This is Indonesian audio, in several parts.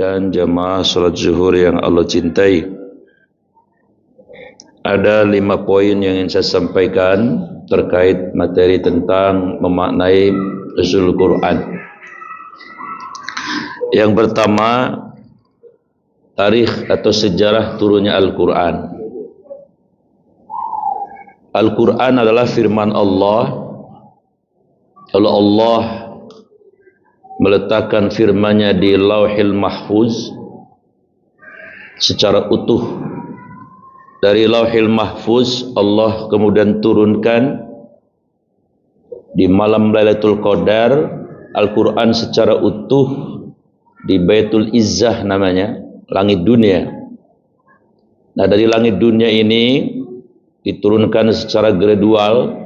sekalian, jamaah salat zuhur yang Allah cintai. Ada 5 poin yang ingin saya sampaikan terkait materi tentang memaknai nuzul Quran. Yang pertama, tarikh atau sejarah turunnya Al-Quran. Al-Quran adalah firman Allah. Kalau Allah meletakkan firman-Nya di Lauhil Mahfuz secara utuh, dari Lauhil Mahfuz Allah kemudian turunkan di malam Lailatul Qadar Al-Quran secara utuh di Baitul Izzah, namanya langit dunia. Nah, dari langit dunia ini diturunkan secara gradual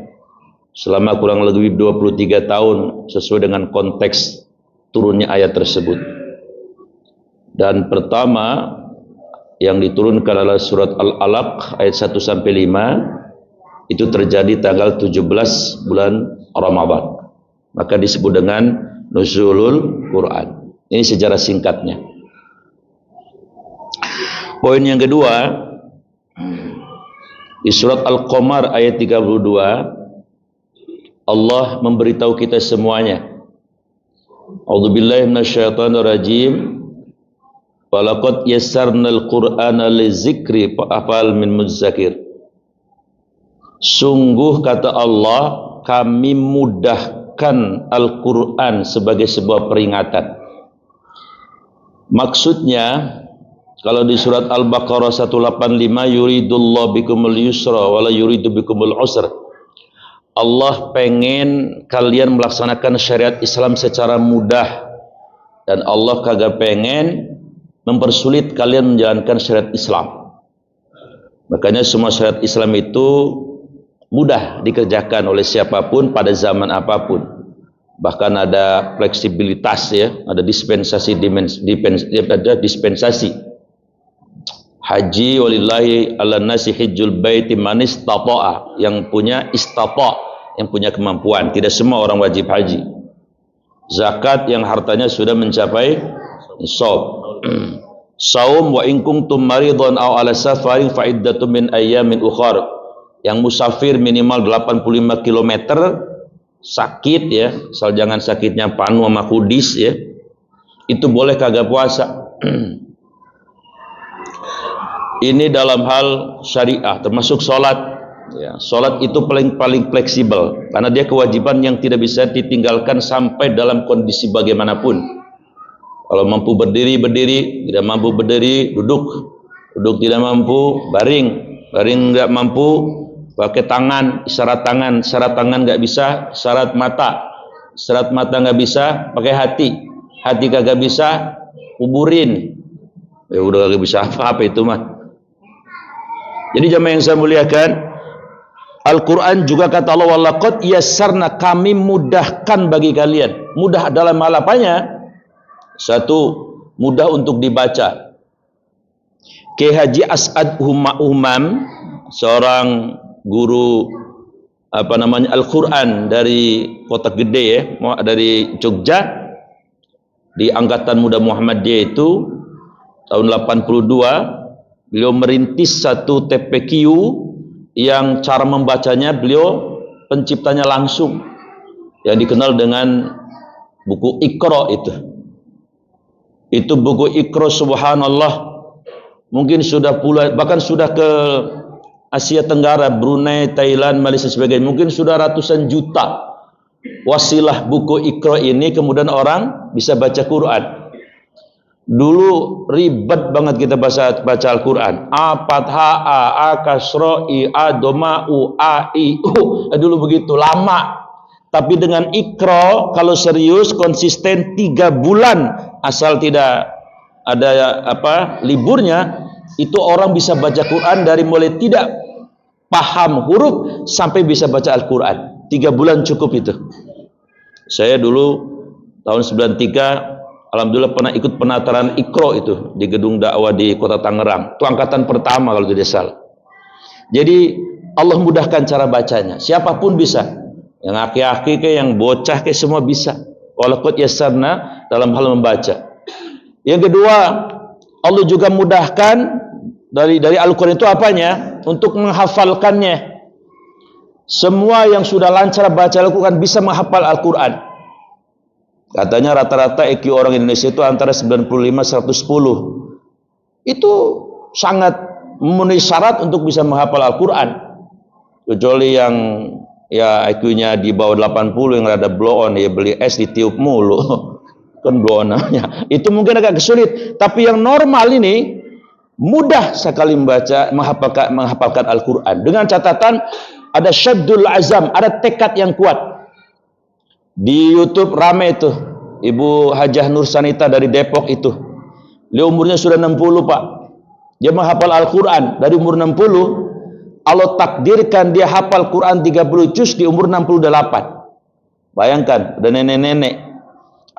selama kurang lebih 23 tahun sesuai dengan konteks turunnya ayat tersebut. Dan pertama yang diturunkan adalah surat Al-Alaq ayat 1 sampai 5. Itu terjadi tanggal 17 bulan Ramadan. Maka disebut dengan nuzulul Quran. Ini sejarah singkatnya. Poin yang kedua, di surat Al-Qamar ayat 32 Allah memberitahu kita semuanya. A'udzubillahi minasyaitonirrajim. Walaqad yassarnal Qur'ana lizikri fa'afal min mudzakir. Sungguh kata Allah, kami mudahkan Al-Quran sebagai sebuah peringatan. Maksudnya, kalau di surat Al-Baqarah 185, yuridullahu bikumul yusra wala yuridu bikumul usra. Allah pengen kalian melaksanakan syariat Islam secara mudah, dan Allah kagak pengen mempersulit kalian menjalankan syariat Islam. Makanya semua syariat Islam itu mudah dikerjakan oleh siapapun pada zaman apapun. Bahkan ada fleksibilitas, ya, ada dispensasi. Haji walillahi ala nasi hijjul baiti man istata'a, yang punya istata', yang punya kemampuan. Tidak semua orang wajib haji. Zakat yang hartanya sudah mencapai nisab. Saum wa in kuntum maridhan aw ala safarin fa iddatun min ayyamin ukhar. Yang musafir minimal 85 km, sakit, ya, asal jangan sakitnya panu sama kudis, ya, itu boleh kagak puasa. Ini dalam hal syariah, termasuk sholat. Ya, sholat itu paling fleksibel, karena dia kewajiban yang tidak bisa ditinggalkan sampai dalam kondisi bagaimanapun. Kalau mampu berdiri, berdiri. Tidak mampu berdiri, duduk. Duduk tidak mampu, baring. Baring nggak mampu, pakai tangan, isyarat tangan. Isyarat tangan nggak bisa, isyarat mata. Isyarat mata nggak bisa, pakai hati. Hati kagak bisa, kuburin. Ya udah kagak bisa apa-apa itu mah. Jadi jamaah yang saya muliakan, Al-Quran juga kata Allah, walaqad yassarna, kami mudahkan bagi kalian. Mudah dalam hal apanya? Satu, mudah untuk dibaca. Kiai Haji As'ad Umam, seorang guru Al-Quran dari Kota Gede, ya, dari Jogja, di Angkatan Muda Muhammadiyah itu tahun 82. Beliau merintis satu TPQ yang cara membacanya beliau penciptanya langsung, yang dikenal dengan buku Iqra itu. Itu buku Iqra, subhanallah, mungkin sudah pula, bahkan sudah ke Asia Tenggara, Brunei, Thailand, Malaysia sebagainya, mungkin sudah ratusan juta wasilah buku Iqra ini, kemudian orang bisa baca Quran. Dulu ribet banget kita baca Al-Quran. A, Fathah, A, Kasro, I, A, Doma, U, A, I, U. Dulu begitu, lama. Tapi dengan Iqra, kalau serius, konsisten 3 bulan, asal tidak ada liburnya, itu orang bisa baca Quran dari mulai tidak paham huruf sampai bisa baca Al-Quran. 3 bulan cukup itu. Saya dulu tahun 93, alhamdulillah pernah ikut penataran Iqra itu di gedung dakwah di Kota Tangerang. Itu angkatan pertama kalau tidak salah. Jadi Allah mudahkan cara bacanya. Siapapun bisa. Yang aki-aki ke, yang bocah ke, semua bisa. Walaqad yassarna dalam hal membaca. Yang kedua, Allah juga mudahkan dari Al-Quran itu apanya? Untuk menghafalkannya. Semua yang sudah lancar baca Al-Quran bisa menghafal Al-Quran. Katanya rata-rata IQ orang Indonesia itu antara 95-110. Itu sangat memenuhi syarat untuk bisa menghafal Al-Quran. Kecuali yang ya IQ-nya di bawah 80 yang rada blow on, ya beli es ditiup mulu. Kan blow on namanya. Itu mungkin agak kesulit. Tapi yang normal ini mudah sekali membaca, menghafalkan Al-Quran. Dengan catatan ada syaddul azam, ada tekad yang kuat. Di YouTube rame itu, Ibu Hajah Nur Sanita dari Depok itu. Dia umurnya sudah 60, Pak. Dia menghafal Al-Quran dari umur 60. Allah takdirkan dia hafal Quran 30 juz di umur 68. Bayangkan, udah nenek-nenek.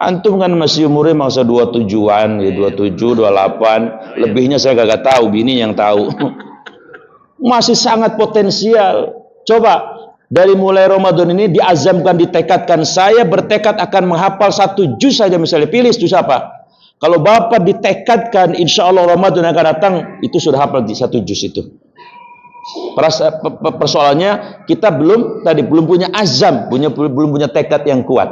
Antum kan masih umurnya masa 27-an, ya 27, 28. Lebihnya saya gak tahu, bini yang tahu. Masih sangat potensial. Coba, dari mulai Ramadan ini diazamkan, ditekadkan. Saya bertekad akan menghafal 1 juz saja misalnya. Pilih juz apa? Kalau Bapak ditekadkan, insya Allah Ramadan yang akan datang, itu sudah hafal di 1 juz itu. Persoalannya, kita belum punya azam, belum punya tekad yang kuat.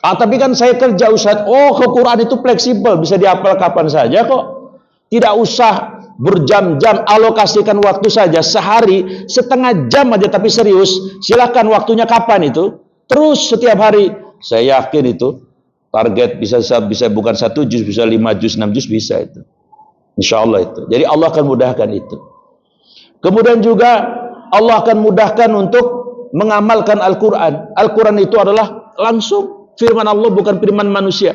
Tapi kan saya kerja Ustaz. Oh, Quran itu fleksibel, bisa dihafal kapan saja kok. Tidak usah berjam-jam, alokasikan waktu saja sehari, setengah jam aja, tapi serius. Silakan waktunya kapan itu. Terus setiap hari. Saya yakin itu target bisa bukan 1 juz, bisa 5 juz, 6 juz bisa itu. Insya Allah itu. Jadi Allah akan mudahkan itu. Kemudian juga Allah akan mudahkan untuk mengamalkan Al-Quran. Al-Quran itu adalah langsung firman Allah, bukan firman manusia.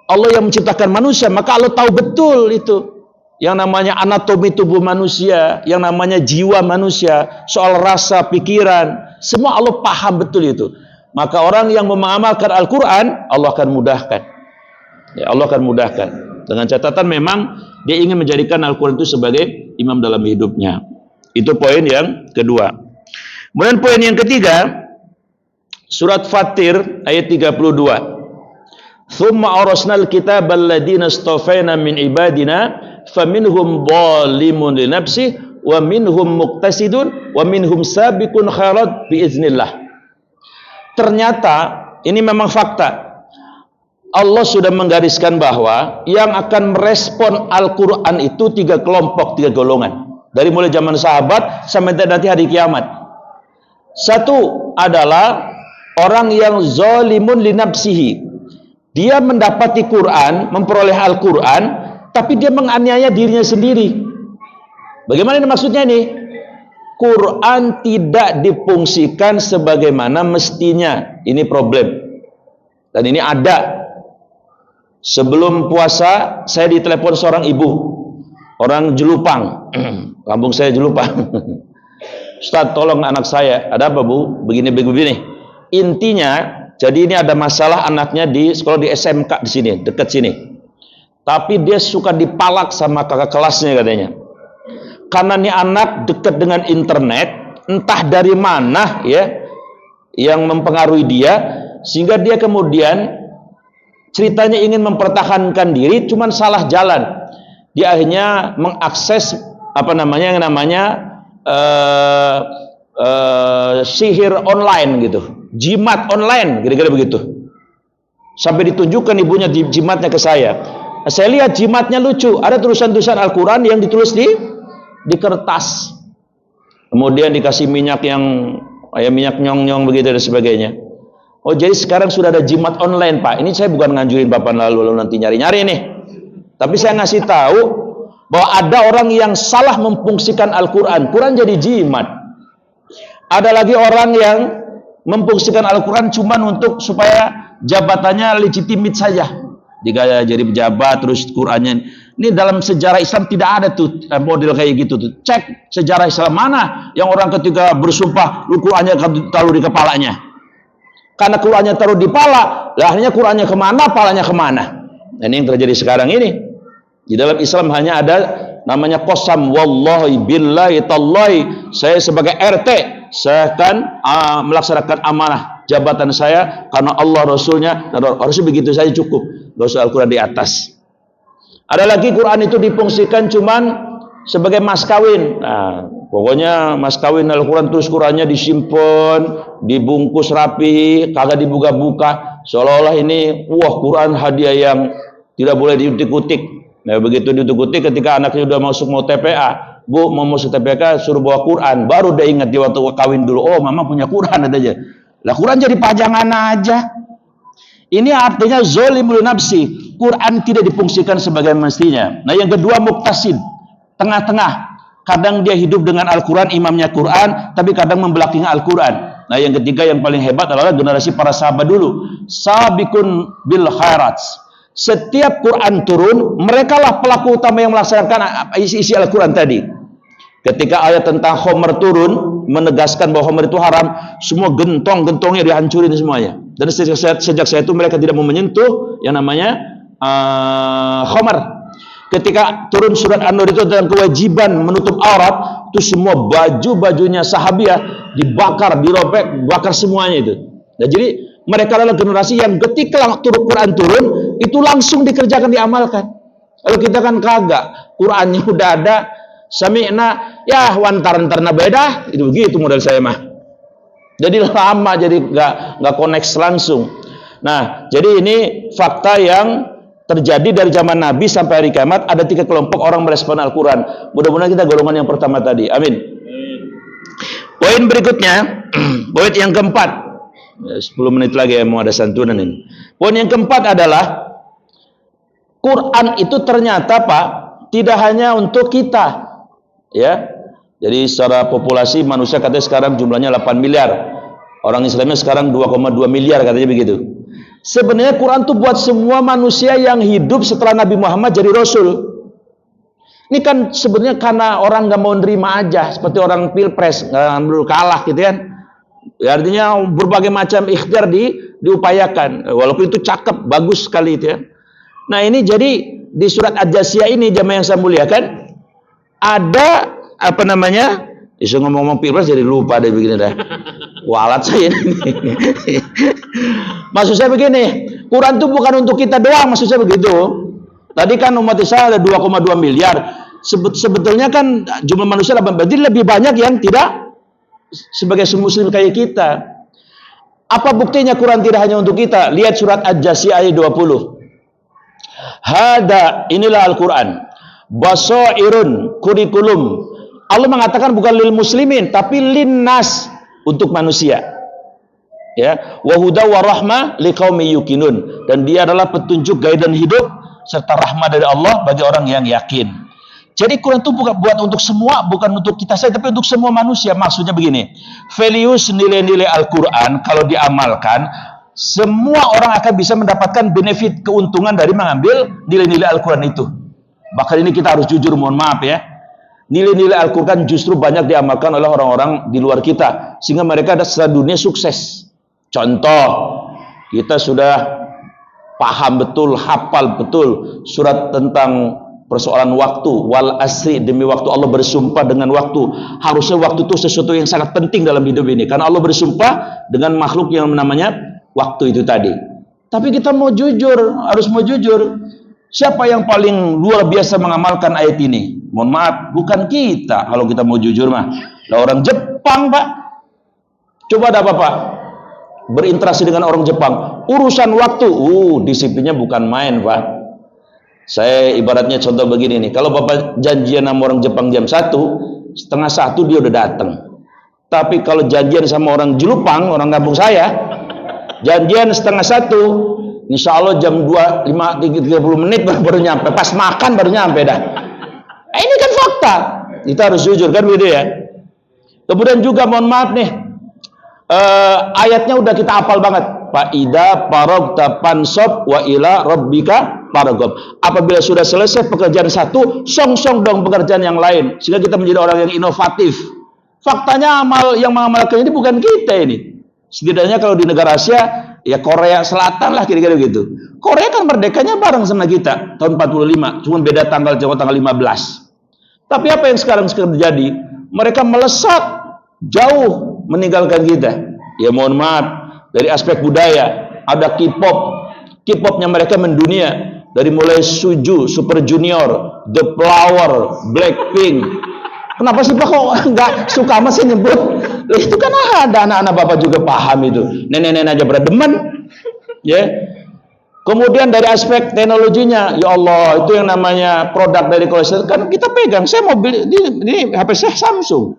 Allah yang menciptakan manusia, maka Allah tahu betul itu. Yang namanya anatomi tubuh manusia, yang namanya jiwa manusia, soal rasa, pikiran, semua Allah paham betul itu. Maka orang yang mengamalkan Al-Quran, Allah akan mudahkan. Ya, Allah akan mudahkan. Dengan catatan memang dia ingin menjadikan Al-Quran itu sebagai imam dalam hidupnya. Itu poin yang kedua. Kemudian poin yang ketiga, Surat Fatir ayat 32. Tsumma awrasnal kitaba alladziina istafaina min ibadina faminhum dhalimun li nafsihi wa minhum muqtasidun wa minhum sabiqun khairat biiznillah. Ternyata ini memang fakta. Allah sudah menggariskan bahwa yang akan merespon Al-Quran itu 3 kelompok, 3 golongan. Dari mulai zaman sahabat sampai nanti hari kiamat. Satu adalah orang yang zalimun li nafsihi. Dia mendapati Quran, memperoleh Al-Quran, tapi dia menganiaya dirinya sendiri. Bagaimana ini maksudnya nih? Quran tidak difungsikan sebagaimana mestinya. Ini problem. Dan ini ada. Sebelum puasa, saya ditelepon seorang ibu. Orang Jelupang. Kampung saya Jelupang. Ustaz, tolong anak saya. Ada apa, Bu? Begini. Intinya, jadi ini ada masalah anaknya di sekolah di SMK di sini, dekat sini. Tapi dia suka dipalak sama kakak kelasnya katanya. Karena ini anak dekat dengan internet, entah dari mana ya, yang mempengaruhi dia, sehingga dia kemudian ceritanya ingin mempertahankan diri, cuman salah jalan. Dia akhirnya mengakses yang namanya sihir online gitu. Jimat online, kira-kira begitu. Sampai ditunjukkan ibunya jimatnya ke saya. Nah, saya lihat jimatnya lucu. Ada tulisan-tulisan Al-Quran yang ditulis di kertas. Kemudian dikasih minyak yang minyak nyong-nyong begitu dan sebagainya. Oh, jadi sekarang sudah ada jimat online, Pak. Ini saya bukan nganjurin Bapak lalu nanti nyari-nyari nih. Tapi saya ngasih tahu bahwa ada orang yang salah memfungsikan Al-Quran. Quran jadi jimat. Ada lagi orang yang memfungsikan Al-Quran cuma untuk supaya jabatannya legitimate saja. Jika jadi pejabat terus Qurannya. Ini dalam sejarah Islam tidak ada tuh model kayak gitu tuh. Cek sejarah Islam mana yang orang ketika bersumpah Qurannya taruh di kepalanya. Karena Qurannya taruh di pala, akhirnya Qurannya kemana, palanya kemana. Nah, ini yang terjadi sekarang ini. Di dalam Islam hanya ada namanya qasam, wallahi billahi tallahi, saya sebagai RT saya akan melaksanakan amanah jabatan saya karena Allah Rasulnya, Rasul begitu saja cukup, gak usah Al-Quran di atas. Ada lagi Quran itu difungsikan cuman sebagai mas kawin. Nah, pokoknya mas kawin Al-Quran terus Qurannya disimpan, dibungkus rapi, kagak dibuka-buka, seolah-olah ini wah Quran hadiah yang tidak boleh diutik-utik. Nah, begitu diutik-utik ketika anaknya udah masuk mau TPA, Bu mau masuk TPA suruh bawa Quran, baru dia ingat di waktu kawin dulu, oh mama punya Quran aja. Lah Quran jadi pajangan aja. Ini artinya zolimul nafsi. Quran tidak difungsikan sebagai mestinya. Nah yang kedua muktasid, tengah-tengah. Kadang dia hidup dengan Al-Quran, imamnya Quran, tapi kadang membelakangi Al-Quran. Nah yang ketiga yang paling hebat adalah generasi para sahabat dulu. Sabikun bil khairat. Setiap Quran turun, merekalah pelaku utama yang melaksanakan isi Al-Quran tadi. Ketika ayat tentang Khomer turun, menegaskan bahwa Khomer itu haram, semua gentong-gentongnya dihancurin semuanya. Dan sejak saat itu mereka tidak mau menyentuh yang namanya Khomer. Ketika turun surat An-Nur itu tentang kewajiban menutup aurat, itu semua baju-bajunya sahabiah dibakar, dirobek, bakar semuanya itu. Nah, jadi mereka adalah generasi yang ketika Quran turun, itu langsung dikerjakan, diamalkan. Kalau kita kan kagak, Qurannya udah ada, sami'na, ya wantar-wantarna beda, itu begitu model saya mah. Jadi lama, jadi nggak connect langsung. Nah, jadi ini fakta yang terjadi dari zaman Nabi sampai hari kiamat. Ada 3 kelompok orang merespon Al-Quran. Mudah-mudahan kita golongan yang pertama tadi. Amin. Poin berikutnya, poin yang keempat. 10 menit lagi ya, mau ada santunan ini. Poin yang keempat adalah Quran itu ternyata Pak tidak hanya untuk kita. Ya, jadi secara populasi manusia katanya sekarang jumlahnya 8 miliar. Orang Islamnya sekarang 2,2 miliar katanya begitu. Sebenarnya Quran itu buat semua manusia yang hidup setelah Nabi Muhammad jadi Rasul. Ini kan sebenarnya karena orang nggak mau nerima aja, seperti orang pilpres nggak perlu kalah gitu kan. Ya, artinya berbagai macam ikhtiar diupayakan. Walaupun itu cakep, bagus sekali itu ya. Nah ini jadi di surat Ad-Jasiyah ini jamaah yang saya muliakan, ada apa namanya? Isu ngomong-ngomong pilpres jadi lupa deh begini dah. Walat saya ini. Maksud saya begini, Quran itu bukan untuk kita doang, maksud saya begitu. Tadi kan umat Islam ada 2,2 miliar. Sebetulnya kan jumlah manusia 8, berarti lebih banyak yang tidak sebagai muslim kayak kita. Apa buktinya Quran tidak hanya untuk kita? Lihat surat Ad-Jasiyah ayat 20. Hada, inilah Al-Quran. Basairun, kurikulum. Allah mengatakan bukan lil muslimin, tapi linnas, untuk manusia. Ya, wa huda wa rahmah liqaumi yuqinun, dan dia adalah petunjuk guidance hidup serta rahmah dari Allah bagi orang yang yakin. Jadi Quran itu bukan buat untuk semua, bukan untuk kita saja, tapi untuk semua manusia. Maksudnya begini, values nilai-nilai Al-Quran kalau diamalkan, semua orang akan bisa mendapatkan benefit, keuntungan dari mengambil nilai-nilai Al-Quran itu. Bahkan ini kita harus jujur, mohon maaf ya, nilai-nilai Al-Quran justru banyak diamalkan oleh orang-orang di luar kita, sehingga mereka ada secara dunia sukses. Contoh, kita sudah paham betul, hafal betul surat tentang persoalan waktu, wal asri, demi waktu, Allah bersumpah dengan waktu. Harusnya waktu itu sesuatu yang sangat penting dalam hidup ini, karena Allah bersumpah dengan makhluk yang namanya waktu itu tadi. Tapi kita mau jujur, harus mau jujur. Siapa yang paling luar biasa mengamalkan ayat ini? Mohon maaf, bukan kita. Kalau kita mau jujur mah, lah orang Jepang Pak. Coba ada apa-apa berinteraksi dengan orang Jepang, urusan waktu, disiplinnya bukan main Pak. Saya ibaratnya contoh begini nih, kalau Bapak janjian sama orang Jepang jam 1, setengah 1 dia udah datang. Tapi kalau janjian sama orang Jelupang, orang kampung saya, janjian setengah 1, insya Allah jam 2, 5, 30 menit baru nyampe, pas makan baru nyampe dah. Ini kan fakta, kita harus jujur kan gitu ya. Kemudian juga mohon maaf nih, ayatnya udah kita hafal banget. Fa'ida paragta fansob wa ila rabbika paragob. Apabila sudah selesai pekerjaan satu, song-song dong pekerjaan yang lain, sehingga kita menjadi orang yang inovatif. Faktanya yang mengamalkan ini bukan kita ini. Setidaknya kalau di negara Asia, ya Korea Selatan lah kira-kira gitu. Korea kan merdekanya bareng sama kita tahun 45, cuma beda tanggal 15. Tapi apa yang sekarang terjadi? Mereka melesat jauh meninggalkan kita. Ya mohon maaf, dari aspek budaya ada K-pop, K-popnya mereka mendunia. Dari mulai Suju, Super Junior, The Flower, Blackpink. Kenapa sih Pak kok nggak suka masih nyebut? Itu kan ada anak-anak Bapak juga paham itu. Nenek-nenek aja berdemen. Ya. Kemudian dari aspek teknologinya, ya Allah, itu yang namanya produk dari kolesterol kan kita pegang. Saya mau beli ini HP saya Samsung.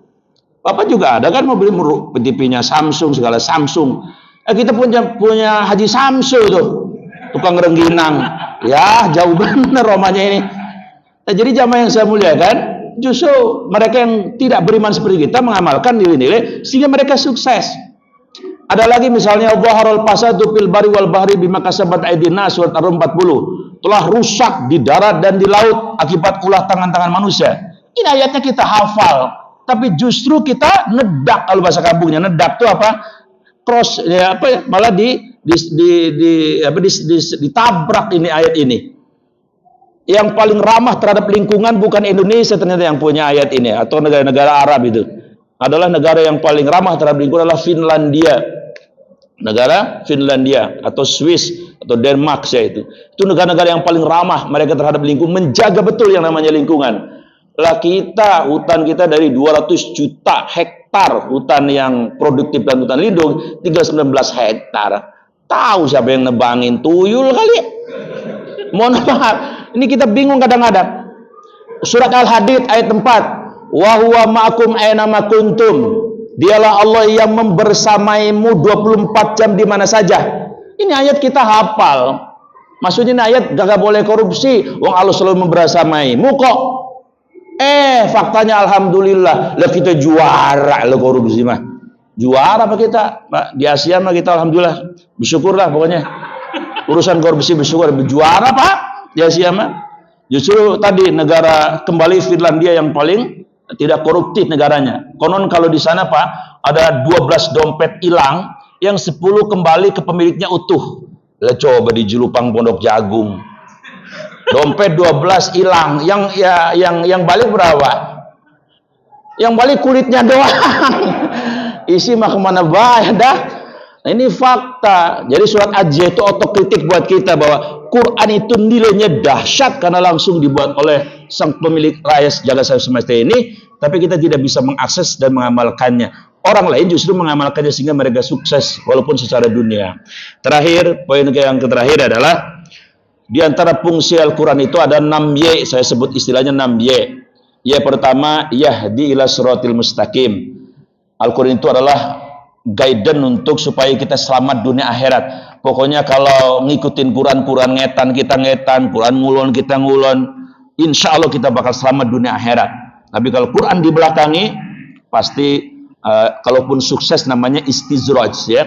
Bapak juga ada kan mau beli TV-nya Samsung, segala Samsung. Kita punya Haji Samsu tuh, tukang rengginang. Ya, jauh benar romanya ini. Nah, jadi jamaah yang saya muliakan, justru mereka yang tidak beriman seperti kita mengamalkan nilai-nilai sehingga mereka sukses. Ada lagi misalnya Dhaharul fasadu fil bari wal bahri bima kasabat aydin nas surat Ar-Rum 40. Telah rusak di darat dan di laut akibat ulah tangan-tangan manusia. Ini ayatnya kita hafal, tapi justru kita nedak, kalau bahasa kampungnya nedak itu apa? Cross ya apa ya? Malah ditabrak ini ayat ini. Yang paling ramah terhadap lingkungan bukan Indonesia ternyata yang punya ayat ini atau negara-negara Arab itu. Adalah negara yang paling ramah terhadap lingkungan adalah Finlandia. Negara Finlandia atau Swiss atau Denmark ya itu negara-negara yang paling ramah mereka terhadap lingkungan, menjaga betul yang namanya lingkungan. Lah kita, hutan kita dari 200 juta hektar hutan yang produktif dan hutan lindung tinggal 19 hektar. Tahu siapa yang nebangin? Tuyul kali. Mohon maaf, ini kita bingung kadang-kadang. Surat Al-Hadid ayat 4, wa huwa ma'akum aina ma kuntum. Dialah Allah yang membersamaimu 24 jam di mana saja. Ini ayat kita hafal. Maksudnya ini ayat gak boleh korupsi. Wong Allah selalu membersamaimu kok. Faktanya alhamdulillah. Lah kita juara lo korupsi mah. Juara apa kita? Di Asia mah kita alhamdulillah. Bersyukurlah pokoknya. Urusan korupsi bersyukur. Juara Pak. Di Asia mah. Justru tadi negara kembali Finlandia yang paling tidak koruptif negaranya. Konon kalau di sana Pak, ada 12 dompet hilang, yang 10 kembali ke pemiliknya utuh. Lah coba di Jelupang Pondok Jagung. Dompet 12 hilang, yang balik berapa? Yang balik kulitnya doang. Isi mah kemana baik dah. Nah, ini fakta. Jadi surat Aj itu otokritik buat kita bahwa Quran itu nilainya dahsyat karena langsung dibuat oleh sang pemilik raya jagat semesta ini, tapi kita tidak bisa mengakses dan mengamalkannya. Orang lain justru mengamalkannya sehingga mereka sukses walaupun secara dunia. Terakhir, poin yang terakhir adalah di antara fungsi Al-Quran itu ada 6Y, saya sebut istilahnya 6Y. Y pertama, yahdi ila siratil mustaqim. Al-Quran itu adalah guidance untuk supaya kita selamat dunia akhirat. Pokoknya kalau ngikutin Quran ngetan kita ngetan, Quran ngulon kita ngulon, insya Allah kita bakal selamat dunia akhirat. Tapi kalau Quran dibelakangi, pasti kalaupun sukses namanya istizraj ya.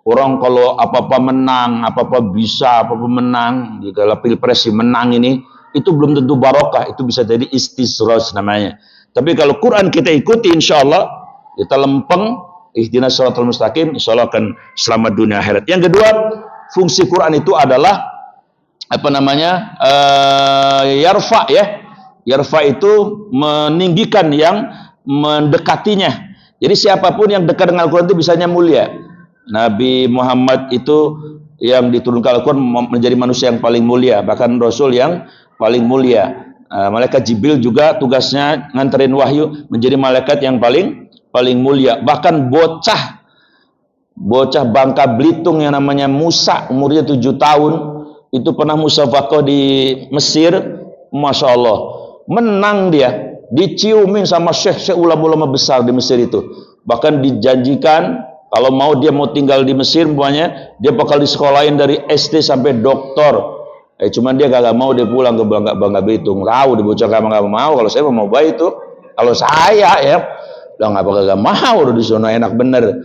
Orang kalau apa-apa menang, apa-apa bisa, apa-apa menang, di dalam pilpres menang ini, itu belum tentu barokah, itu bisa jadi istizraj namanya. Tapi kalau Quran kita ikuti, insya Allah kita lempeng, ihdinas shiratal mustaqim, insya Allah akan selamat dunia akhirat. Yang kedua, fungsi Quran itu adalah apa namanya? Yarfa ya. Yarfa itu meninggikan yang mendekatinya. Jadi siapapun yang dekat dengan Al-Quran itu bisanya mulia. Nabi Muhammad itu yang diturunkan Al-Quran menjadi manusia yang paling mulia, bahkan Rasul yang paling mulia. Malaikat Jibril juga tugasnya nganterin wahyu, menjadi malaikat yang paling mulia. Bahkan bocah Bangka Belitung yang namanya Musa, umurnya 7 tahun, itu pernah musyafakoh di Mesir, Masya Allah, menang dia, diciumin sama syekh ulama-ulama besar di Mesir itu. Bahkan dijanjikan kalau dia mau tinggal di Mesir, umpamanya dia bakal disekolahin dari SD sampai doktor. Cuman dia kagak mau, dia pulang ke Bangka Belitung. Tahu dia bocah kagak mau. Kalau saya mau baik itu, kalau saya ya, udah kagak mau, udah di sana enak bener.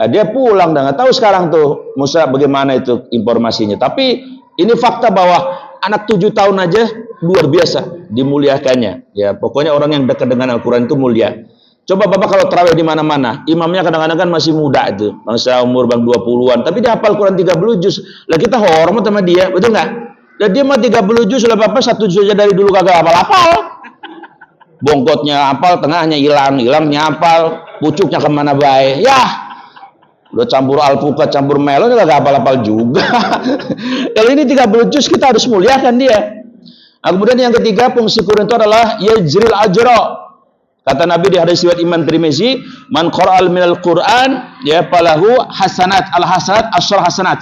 Dia pulang, udah nggak tahu sekarang tuh Musa bagaimana itu informasinya. Tapi ini fakta bahwa anak 7 tahun aja luar biasa dimuliakannya. Ya pokoknya orang yang dekat dengan Al-Quran itu mulia. Coba Bapak kalau tarawih di mana-mana, imamnya kadang-kadang kan masih muda itu, bangsa umur 20-an, tapi dia hafal Quran 30 juz. Lah kita hormat sama dia, betul nggak? Dan dia mah 30 juz, lah Bapak 1 juz aja dari dulu kagak hafal. Bongkotnya hafal, tengahnya hilangnya hafal, pucuknya kemana baik. Ya, Udah campur alpukat, campur melon, udah gak hafal-hafal juga. Kalau ini 30 juz kita harus muliakan dia. Nah, kemudian yang ketiga fungsi Quran itu adalah yajril ajra. Kata Nabi di hadis riwayat Imam Tirmizi, man qara'al minal Quran ya falahu hasanat al hasanat asyar hasanat.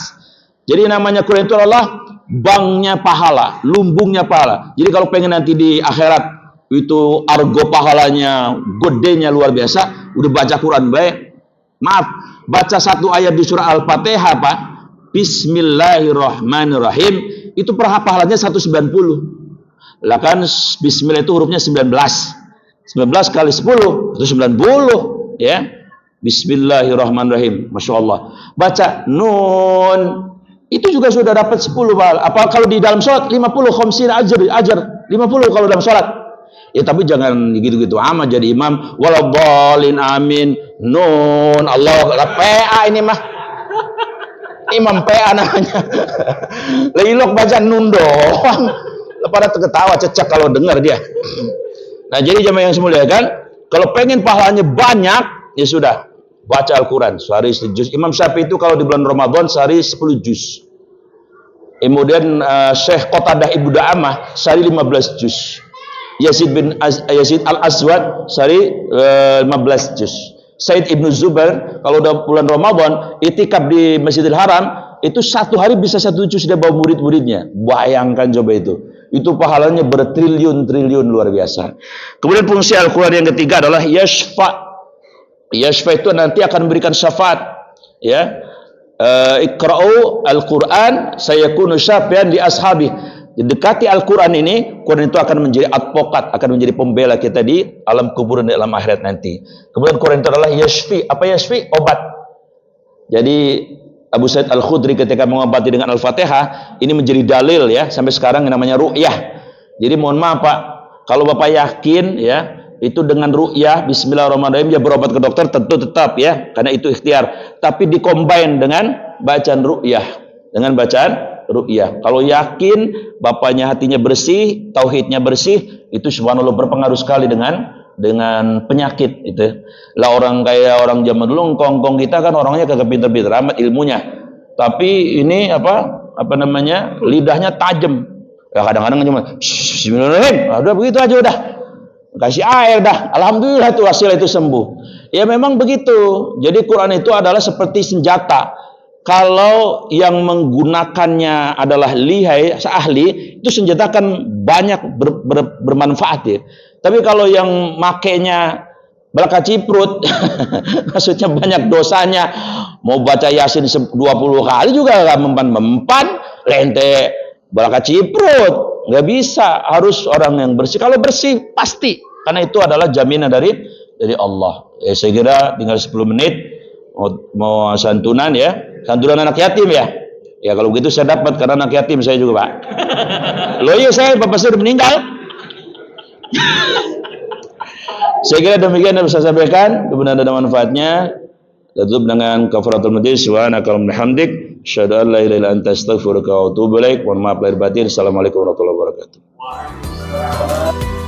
Jadi namanya Quran itu adalah banknya pahala, lumbungnya pahala. Jadi kalau pengen nanti di akhirat itu argo pahalanya gedenya luar biasa, udah baca Quran baik. Maaf, baca satu ayat di surah Al-Fatihah Pak. Bismillahirrahmanirrahim, itu pahalanya 190. Lah kan bismillah itu hurufnya 19. 19 kali 10 itu 90 ya. Bismillahirrahmanirrahim. Masya Allah. Baca nun itu juga sudah dapat 10 pahala. Apa kalau di dalam sholat 50 khamsin ajar 50 kalau dalam sholat. Ya tapi jangan gitu-gitu amat jadi imam waladhdallin amin nun Allah PA ini mah imam PA namanya. Leilok baca nun doang. Pada ketawa cecak kalau dengar dia. Nah jadi jamaah yang semuliakan, kalau pengen pahalanya banyak ya sudah baca Al-Quran sehari 1 juz. Imam Syafi'i itu kalau di bulan Ramadan sehari 10 juz. Kemudian Syekh Qatadah Ibnu Da'amah sehari 15 juz. Yazid Al-Aswad sehari 15 juz. Said Ibnu Zubair kalau udah bulan Ramadan itikaf di Masjidil Haram itu satu hari bisa 1 juz dia bawa murid-muridnya. Bayangkan coba itu pahalanya bertriliun-triliun luar biasa. Kemudian fungsi Al-Quran yang ketiga adalah yashfa. Yashfa itu nanti akan memberikan syafaat ya. Iqra'u Al-Quran sayakunu syafian li ashabi. Dekati Al-Quran ini, Quran itu akan menjadi advokat, akan menjadi pembela kita di alam kubur dan alam akhirat nanti. Kemudian Quran itu adalah yashfi. Apa yashfi? Obat. Jadi Abu Sa'id Al-Khudri ketika mengobati dengan Al-Fatihah, ini menjadi dalil ya, sampai sekarang yang namanya ru'yah. Jadi mohon maaf Pak, kalau Bapak yakin ya, itu dengan ru'yah, bismillahirrahmanirrahim, dia berobat ke dokter, tentu tetap ya, karena itu ikhtiar. Tapi dikombain dengan bacaan ru'yah, dengan bacaan ru'yah. Kalau yakin bapaknya hatinya bersih, tauhidnya bersih, itu subhanallah berpengaruh sekali dengan penyakit itu. Lah orang kayak orang zaman dulu kongkong kita kan orangnya kagak pinter-pinter amat ilmunya. Tapi ini apa namanya? Lidahnya tajam. Ya kadang-kadang cuma bismillahirrahmanirrahim. Udah begitu aja udah. Kasih air dah. Alhamdulillah tuh hasil itu sembuh. Ya memang begitu. Jadi Quran itu adalah seperti senjata. Kalau yang menggunakannya adalah lihai, ahli, itu senjata akan banyak bermanfaat ya. Tapi kalau yang makainya belaka ciprut, maksudnya banyak dosanya, mau baca Yasin 20 kali juga gak mempan-mempan, lente belaka ciprut, nggak bisa, harus orang yang bersih. Kalau bersih pasti, karena itu adalah jaminan dari Allah. Saya kira tinggal 10 menit mau santunan ya, santunan anak yatim ya. Ya kalau begitu saya dapat karena anak yatim saya juga Pak. Loh iya saya bapak saya udah meninggal. Saya kira demikian yang bisa saya sampaikan, kebenaran dan manfaatnya. Tutup dengan kafaratul majlis wa anakallahumma hamdik asyhadu an la ilaha illa anta astaghfiruka wa atubu ilaik. Mohon maaf lahir batin. Assalamualaikum warahmatullahi wabarakatuh.